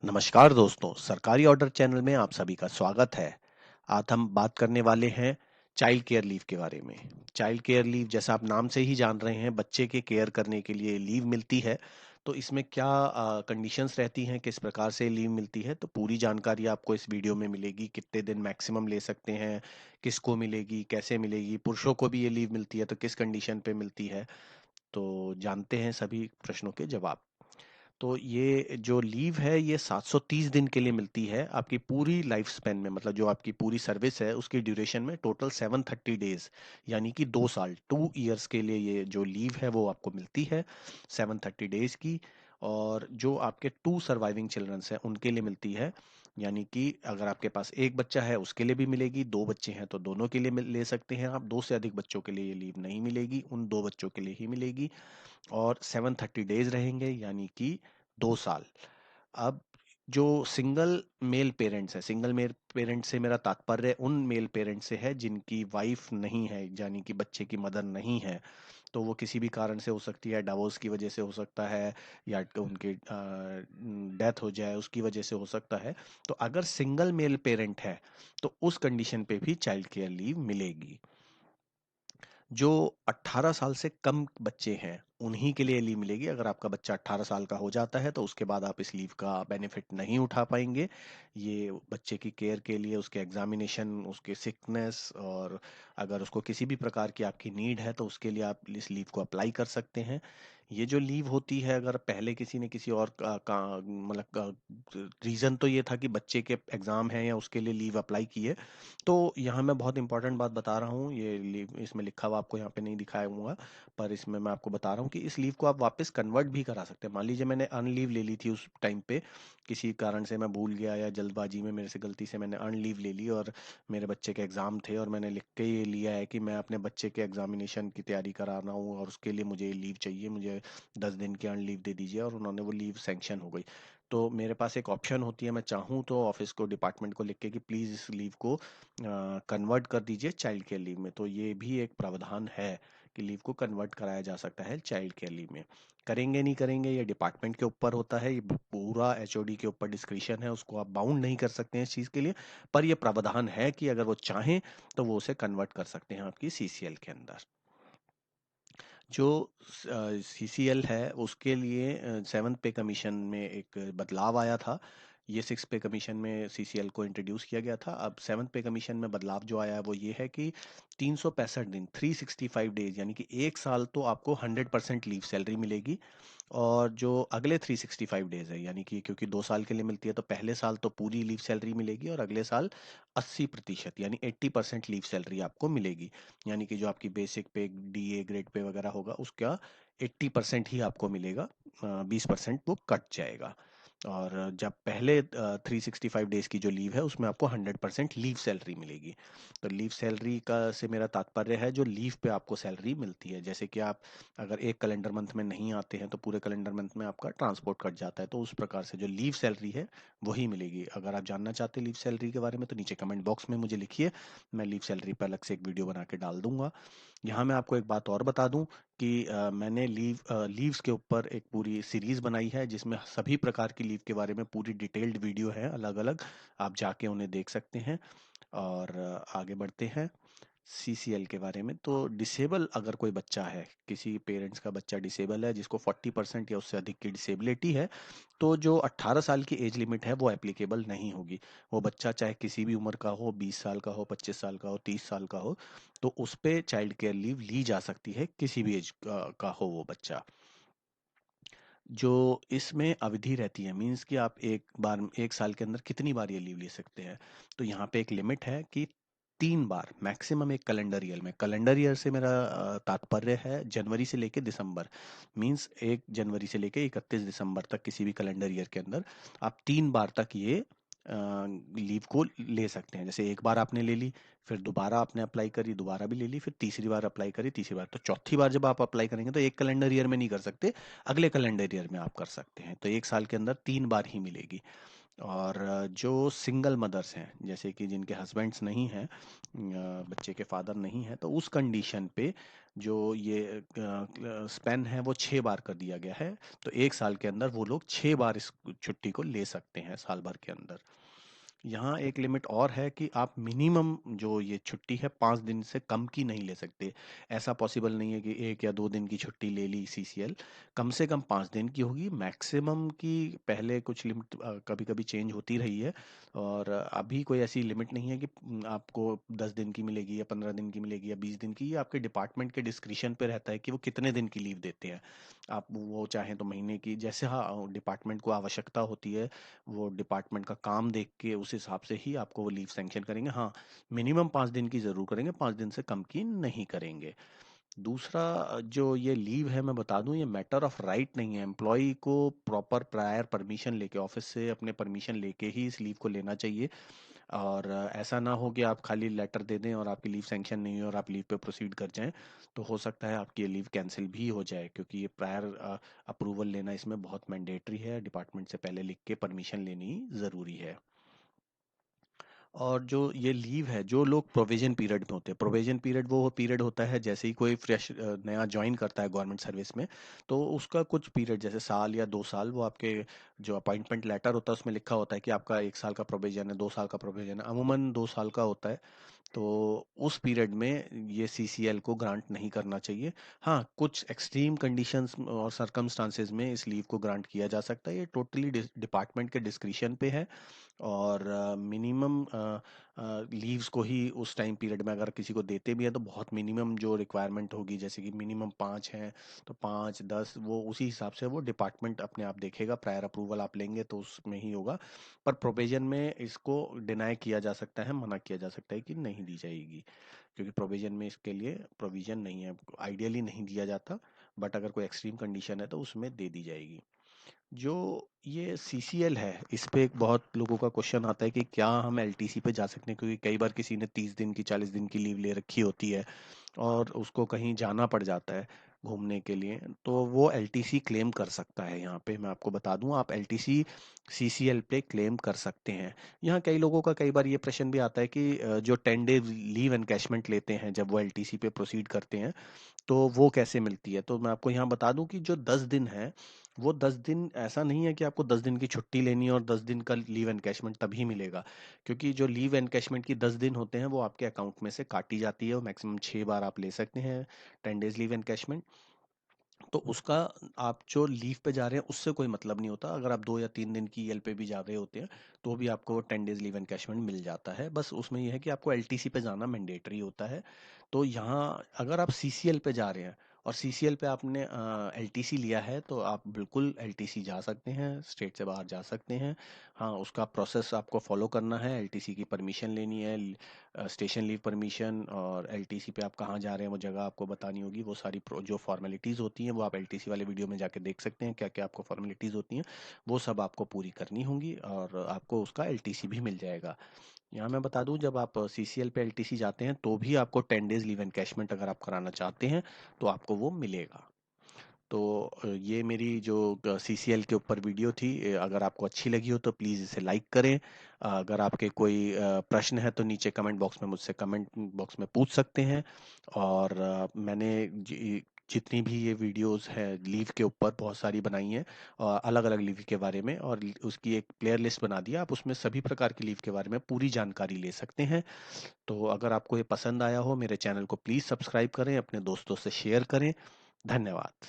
नमस्कार दोस्तों, सरकारी ऑर्डर चैनल में आप सभी का स्वागत है। आज हम बात करने वाले हैं चाइल्ड केयर लीव के बारे में। चाइल्ड केयर लीव जैसा आप नाम से ही जान रहे हैं, बच्चे के केयर करने के लिए लीव मिलती है। तो इसमें क्या कंडीशंस रहती हैं, किस प्रकार से लीव मिलती है, तो पूरी जानकारी आपको इस वीडियो में मिलेगी। कितने दिन मैक्सिमम ले सकते हैं, किसको मिलेगी, कैसे मिलेगी, पुरुषों को भी ये लीव मिलती है तो किस कंडीशन पे मिलती है। तो जानते हैं सभी प्रश्नों के जवाब। तो ये जो लीव है ये 730 दिन के लिए मिलती है आपकी पूरी लाइफ स्पेन में, मतलब जो आपकी पूरी सर्विस है उसकी ड्यूरेशन में टोटल 730 डेज, यानी कि 2 साल, 2 इयर्स के लिए ये जो लीव है वो आपको मिलती है 730 डेज की। और जो आपके टू सर्वाइविंग चिल्ड्रंस हैं उनके लिए मिलती है, यानी कि अगर आपके पास एक बच्चा है उसके लिए भी मिलेगी, दो बच्चे हैं तो दोनों के लिए ले सकते हैं आप। दो से अधिक बच्चों के लिए ये लीव नहीं मिलेगी, उन दो बच्चों के लिए ही मिलेगी। और 730 डेज रहेंगे, यानी कि 2 साल। अब जो सिंगल मेल पेरेंट्स है, सिंगल मेल पेरेंट से मेरा तात्पर्य उन मेल पेरेंट से है जिनकी वाइफ नहीं है, यानी कि बच्चे की मदर नहीं है। तो वो किसी भी कारण से हो सकती है, डिवोर्स की वजह से हो सकता है, या उनकी डेथ हो जाए उसकी वजह से हो सकता है। तो अगर सिंगल मेल पेरेंट है तो उस कंडीशन पे भी चाइल्ड केयर लीव मिलेगी। जो 18 साल से कम बच्चे हैं उन्हीं के लिए लीव मिलेगी। अगर आपका बच्चा 18 साल का हो जाता है तो उसके बाद आप इस लीव का बेनिफिट नहीं उठा पाएंगे। ये बच्चे की केयर के लिए, उसके एग्जामिनेशन, उसके सिकनेस, और अगर उसको किसी भी प्रकार की आपकी नीड है तो उसके लिए आप इस लीव को अप्लाई कर सकते हैं। ये जो लीव होती है, अगर पहले किसी ने किसी और मतलब रीज़न तो ये था कि बच्चे के एग्ज़ाम है या उसके लिए लीव अप्लाई की है, तो यहाँ मैं बहुत इंपॉर्टेंट बात बता रहा हूँ। ये लीव इसमें लिखा हुआ आपको यहाँ पे नहीं दिखाया हुआ, पर इसमें मैं आपको बता रहा हूँ कि इस लीव को आप वापस कन्वर्ट भी करा सकते हैं। मान लीजिए मैंने अर्न लीव ले ली थी उस टाइम पे, किसी कारण से मैं भूल गया या जल्दबाजी में मेरे से गलती से मैंने अर्न लीव ले ली, और मेरे बच्चे के एग्ज़ाम थे और मैंने लिख के ये लिया है कि मैं अपने बच्चे के एग्जामिनेशन की तैयारी करा रहा हूँ और उसके लिए मुझे लीव चाहिए, मुझे 10 दिन की अर्न लीव दे दीजिए, और उन्होंने वो लीव सैंक्शन हो गई। तो मेरे पास एक ऑप्शन होती है, मैं चाहूँ तो ऑफिस को, डिपार्टमेंट को लिख के कि प्लीज़ इस लीव को कन्वर्ट कर दीजिए चाइल्ड केयर लीव में। तो ये भी एक प्रावधान है कि लीव को कन्वर्ट कराया जा सकता है चाइल्ड केयर लीव में। करेंगे नहीं करेंगे ये डिपार्टमेंट के ऊपर होता है, ये पूरा एचओडी के ऊपर डिस्क्रिशन है, उसको आप बाउंड नहीं कर सकते हैं इस चीज़ के लिए। पर ये प्रावधान है कि अगर वो चाहें तो वो उसे कन्वर्ट कर सकते हैं आपकी सीसीएल के अंदर। जो सीसीएल है उसके लिए सेवन्थ पे कमीशन में एक बदलाव आया था। ये सिक्स पे कमीशन में सीसीएल को इंट्रोड्यूस किया गया था। अब सेवन्थ पे कमीशन में बदलाव जो आया है वो ये है कि 365 दिन, 365 डेज, यानी कि 1 साल तो आपको 100% लीव सैलरी मिलेगी। और जो अगले 365 डेज है, यानी कि क्योंकि 2 साल के लिए मिलती है तो पहले साल तो पूरी लीव सैलरी मिलेगी, और अगले साल 80% यानी 80% लीव सैलरी आपको मिलेगी। यानी कि जो आपकी बेसिक पे, डीए ग्रेड पे वगैरह होगा उसका 80% ही आपको मिलेगा, 20% वो कट जाएगा। और जब पहले 365 डेज की जो लीव है उसमें आपको 100% लीव सैलरी मिलेगी। तो लीव सैलरी का से मेरा तात्पर्य है जो लीव पे आपको सैलरी मिलती है। जैसे कि आप अगर एक कैलेंडर मंथ में नहीं आते हैं तो पूरे कैलेंडर मंथ में आपका ट्रांसपोर्ट कट जाता है, तो उस प्रकार से जो लीव सैलरी है वही मिलेगी। अगर आप जानना चाहते हैं लीव सैलरी के बारे में तो नीचे कमेंट बॉक्स में मुझे लिखिए, मैं लीव सैलरी पर अलग से एक वीडियो बना के डाल दूंगा। यहाँ मैं आपको एक बात और बता दूं कि मैंने लीव्स के ऊपर एक पूरी सीरीज बनाई है जिसमें सभी प्रकार की लीव के बारे में पूरी डिटेल्ड वीडियो है अलग अलग, आप जाके उन्हें देख सकते हैं। और आगे बढ़ते हैं सीसीएल के बारे में। तो डिसेबल अगर कोई बच्चा है, किसी पेरेंट्स का बच्चा डिसेबल है जिसको 40% या उससे अधिक की डिसेबिलिटी है, तो जो 18 साल की एज लिमिट है वो एप्लीकेबल नहीं होगी। वो बच्चा चाहे किसी भी उम्र का हो, 20 साल का हो, 25 साल का हो, 30 साल का हो, तो उस पे चाइल्ड केयर लीव ली जा सकती है, किसी भी एज का हो वो बच्चा। जो इसमें अवधि रहती है, मीन्स कि आप एक बार, 1 साल के अंदर कितनी बार ये लीव ले सकते हैं, तो यहाँ पे एक लिमिट है कि 3 बार मैक्सिमम एक कैलेंडर ईयर में। कैलेंडर ईयर से मेरा तात्पर्य है जनवरी से लेके दिसंबर, मीन्स 1 जनवरी से लेके 31 दिसंबर तक किसी भी कैलेंडर ईयर के अंदर आप 3 बार तक ये लीव को ले सकते हैं। जैसे एक बार आपने ले ली, फिर दोबारा आपने अप्लाई करी, दोबारा भी ले ली, फिर तीसरी बार अप्लाई करी, तीसरी बार, तो चौथी बार जब आप अप्लाई करेंगे तो एक कैलेंडर ईयर में नहीं कर सकते, अगले कैलेंडर ईयर में आप कर सकते हैं। तो 1 साल के अंदर 3 बार ही मिलेगी। और जो सिंगल मदर्स हैं, जैसे कि जिनके हस्बैंड्स नहीं हैं, बच्चे के फादर नहीं हैं, तो उस कंडीशन पे जो ये स्पेन है वो 6 बार कर दिया गया है। तो 1 साल के अंदर वो लोग 6 बार इस छुट्टी को ले सकते हैं साल भर के अंदर। यहाँ एक लिमिट और है कि आप मिनिमम जो ये छुट्टी है 5 दिन से कम की नहीं ले सकते। ऐसा पॉसिबल नहीं है कि 1 या 2 दिन की छुट्टी ले ली सीसीएल। कम से कम 5 दिन की होगी, मैक्सिमम की पहले कुछ लिमिट कभी कभी चेंज होती रही है। और अभी कोई ऐसी लिमिट नहीं है कि आपको 10 दिन की मिलेगी या 15 दिन की मिलेगी या 20 दिन की। ये आपके डिपार्टमेंट के डिस्क्रिशन पे रहता है कि वो कितने दिन की लीव देते हैं। आप वो चाहें तो महीने की, जैसे हाँ डिपार्टमेंट को आवश्यकता होती है, वो डिपार्टमेंट का काम देख के उस हिसाब से ही आपको वो लीव सैंक्शन करेंगे। हाँ, मिनिमम 5 दिन की जरूर करेंगे, 5 दिन से कम की नहीं करेंगे। दूसरा, जो ये लीव है मैं बता दूं, ये मैटर ऑफ राइट नहीं है। एम्प्लॉय को प्रॉपर प्रायर परमिशन लेके, ऑफिस से अपने परमिशन लेके ही इस लीव को लेना चाहिए। और ऐसा ना हो कि आप खाली लेटर दे दें और आपकी लीव सैंक्शन नहीं हो और आप लीव पे प्रोसीड कर जाएं। तो हो सकता है आपकी ये लीव कैंसिल भी हो जाए, क्योंकि ये प्रायर अप्रूवल लेना इसमें बहुत मैंडेटरी है। डिपार्टमेंट से पहले लिख के परमिशन लेनी ज़रूरी है। और जो ये लीव है, जो लोग प्रोविजन पीरियड में होते हैं, प्रोविजन पीरियड वो पीरियड होता है जैसे ही कोई फ्रेश नया ज्वाइन करता है गवर्नमेंट सर्विस में, तो उसका कुछ पीरियड जैसे साल या 2 साल, वो आपके जो अपॉइंटमेंट लेटर होता है उसमें लिखा होता है कि आपका 1 साल का प्रोविजन है, 2 साल का प्रोविजन है, अमूमन 2 साल का होता है। तो उस पीरियड में ये सीसीएल को ग्रांट नहीं करना चाहिए। हाँ, कुछ एक्सट्रीम कंडीशंस और सरकमस्टांसेस में इस लीव को ग्रांट किया जा सकता है। ये टोटली डिपार्टमेंट के डिस्क्रिशन पे है। और मिनिमम लीव्स को ही उस टाइम पीरियड में अगर किसी को देते भी हैं तो बहुत मिनिमम जो रिक्वायरमेंट होगी, जैसे कि मिनिमम 5 हैं तो 5, 10, वो उसी हिसाब से वो डिपार्टमेंट अपने आप देखेगा। प्रायर अप्रूवल आप लेंगे तो उसमें ही होगा। पर प्रोविजन में इसको डिनाई किया जा सकता है, मना किया जा सकता है कि नहीं दी जाएगी, क्योंकि प्रोविजन में इसके लिए प्रोविजन नहीं है, आइडियली नहीं दिया जाता। बट अगर कोई एक्सट्रीम कंडीशन है तो उसमें दे दी जाएगी। जो ये सीसीएल है, इस पे एक बहुत लोगों का क्वेश्चन आता है कि क्या हम एलटीसी पे जा सकते हैं, क्योंकि कई बार किसी ने 30 दिन की 40 दिन की लीव ले रखी होती है और उसको कहीं जाना पड़ जाता है घूमने के लिए, तो वो एलटीसी क्लेम कर सकता है। यहाँ पे मैं आपको बता दूं, आप एलटीसी सीसीएल पे क्लेम कर सकते हैं। यहाँ कई लोगों का कई बार ये प्रश्न भी आता है कि जो 10 डे लीव एनकैशमेंट लेते हैं जब वो एलटीसी पे प्रोसीड करते हैं, तो वो कैसे मिलती है। तो मैं आपको यहाँ बता दूं कि जो 10 दिन है, वो 10 दिन ऐसा नहीं है कि आपको 10 दिन की छुट्टी लेनी है और 10 दिन का लीव एनकैशमेंट तभी मिलेगा। क्योंकि जो लीव एनकैशमेंट की 10 दिन होते हैं वो आपके अकाउंट में से काटी जाती है, और मैक्सिमम 6 बार आप ले सकते हैं 10 डेज लीव एनकैशमेंट। तो उसका, आप जो लीव पे जा रहे हैं उससे कोई मतलब नहीं होता। अगर आप 2 या 3 दिन की ईएल पे भी जा रहे होते हैं तो भी आपको 10 डेज लीव एनकैशमेंट मिल जाता है। बस उसमें यह है कि आपको एलटीसी पे जाना मैंडेटरी होता है। तो यहाँ अगर आप सीसीएल पे जा रहे हैं और सीसीएल पे आपने एलटीसी लिया है, तो आप बिल्कुल एलटीसी जा सकते हैं, स्टेट से बाहर जा सकते हैं। हाँ, उसका प्रोसेस आपको फॉलो करना है। एलटीसी की परमिशन लेनी है, स्टेशन लीव परमिशन, और एलटीसी पे आप कहाँ जा रहे हैं वो जगह आपको बतानी होगी। वो सारी जो फॉर्मेलिटीज़ होती हैं वो आप एलटीसी वाले वीडियो में जाके देख सकते हैं, क्या क्या आपको फॉर्मेलिटीज़ होती हैं। वो सब आपको पूरी करनी होंगी और आपको उसका एलटीसी भी मिल जाएगा। यहाँ मैं बता दूं, जब आप सीसीएल पे एलटीसी जाते हैं तो भी आपको 10 डेज लीव एनकैशमेंट अगर आप कराना चाहते हैं तो आपको वो मिलेगा। तो ये मेरी जो सीसीएल के ऊपर वीडियो थी, अगर आपको अच्छी लगी हो तो प्लीज़ इसे लाइक करें। अगर आपके कोई प्रश्न है तो नीचे कमेंट बॉक्स में मुझसे कमेंट बॉक्स में पूछ सकते हैं। और मैंने जितनी भी ये वीडियोस हैं लीव के ऊपर बहुत सारी बनाई हैं, अलग अलग लीव के बारे में, और उसकी एक प्लेयर लिस्ट बना दिया। आप उसमें सभी प्रकार की लीव के बारे में पूरी जानकारी ले सकते हैं। तो अगर आपको ये पसंद आया हो, मेरे चैनल को प्लीज़ सब्सक्राइब करें, अपने दोस्तों से शेयर करें। धन्यवाद।